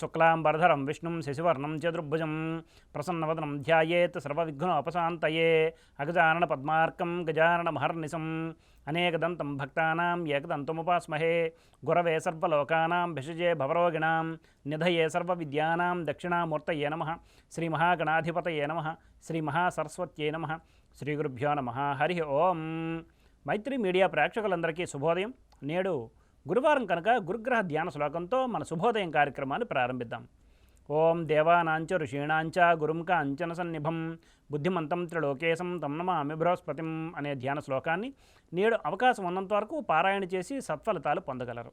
శుక్లాంబరధరం విష్ణుం శశివర్ణం చతుర్భుజం ప్రసన్నవదనం ధ్యాయేత్ సర్వవిఘ్నోపశాంతయే అగజానన పద్మార్కం గజాననమహర్నిశం అనేకదంతం భక్తానాం ఏకదంతముపాస్మహే గురవే సర్వలోకానాం భిషజే భవరోగిణాం నిధయే సర్వవిద్యానాం దక్షిణామూర్తయే నమః శ్రీమహాగణాధిపతయే నమః శ్రీమహాసరస్వత్యై నమః శ్రీగురుభ్యో నమః హరి ఓం. మైత్రి మీడియా ప్రేక్షకులందరికీ శుభోదయం. నేడు గురువారం కనుక గురుగ్రహ ధ్యాన శ్లోకంతో మన శుభోదయం కార్యక్రమాన్ని ప్రారంభిద్దాం. ఓం దేవానాంచ ఋషీణాంచ గురుం కాంచన సన్నిభం బుద్ధిమంతం త్రిలోకేశం తం నమామి బృహస్పతిం అనే ధ్యాన శ్లోకాన్ని నేడు అవకాశం ఉన్నంత వరకు పారాయణ చేసి సత్ఫలితాలు పొందగలరు.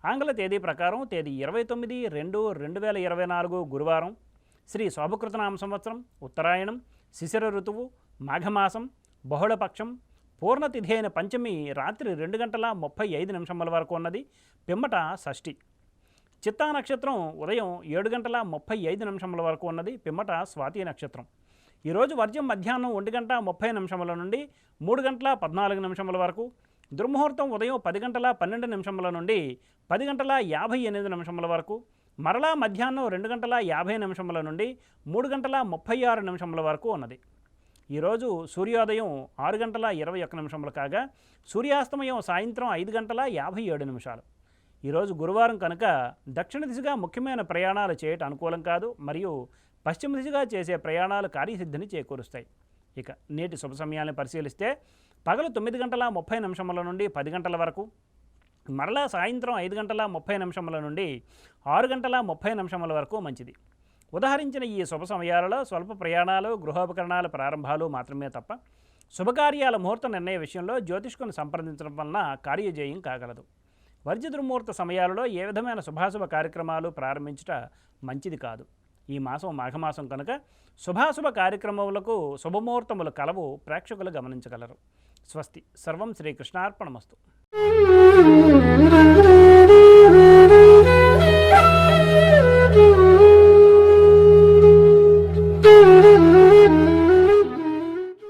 ఆంగ్ల తేదీ ప్రకారం తేదీ 29/2/2024 గురువారం, శ్రీ శోభకృతనామ సంవత్సరం, ఉత్తరాయణం, శిశిర ఋతువు, మాఘమాసం, బహుళపక్షం, పూర్ణతిథి అయిన పంచమి రాత్రి 2:35 వరకు ఉన్నది. పిమ్మట షష్ఠి. చిత్తా నక్షత్రం ఉదయం 7:35 వరకు ఉన్నది. పిమ్మట స్వాతి నక్షత్రం. ఈరోజు వర్జ్యం మధ్యాహ్నం 1:30 నుండి 3:14 వరకు. దుర్ముహూర్తం ఉదయం 10:12 నుండి 10:58 వరకు. మరలా మధ్యాహ్నం 2:50 నుండి 3:36 వరకు ఉన్నది. ఈరోజు సూర్యోదయం 6:21 కాగా సూర్యాస్తమయం సాయంత్రం 5:57. ఈరోజు గురువారం కనుక దక్షిణ దిశగా ముఖ్యమైన ప్రయాణాలు చేయటం అనుకూలం కాదు, మరియు పశ్చిమ దిశగా చేసే ప్రయాణాలు కార్యసిద్ధిని చేకూరుస్తాయి. ఇక నేటి శుభ సమయాన్ని పరిశీలిస్తే పగలు 9:30 నుండి 10 గంటల వరకు, మరలా సాయంత్రం 5:30 నుండి 6:30 వరకు మంచిది. ఉదహరించిన ఈ శుభ సమయాలలో స్వల్ప ప్రయాణాలు, గృహోపకరణాల ప్రారంభాలు మాత్రమే తప్ప శుభకార్యాల ముహూర్త నిర్ణయ విషయంలో జ్యోతిష్కుని సంప్రదించడం వలన కార్యజయం కాగలదు. వర్జ్య దుర్ముహూర్త సమయాలలో ఏ విధమైన శుభాశుభ కార్యక్రమాలు ప్రారంభించుట మంచిది కాదు. ఈ మాసం మాఘమాసం కనుక శుభాశుభ కార్యక్రమములకు శుభముహూర్తములు కలవు, ప్రేక్షకులు గమనించగలరు. స్వస్తి. సర్వం శ్రీకృష్ణార్పణమస్తు.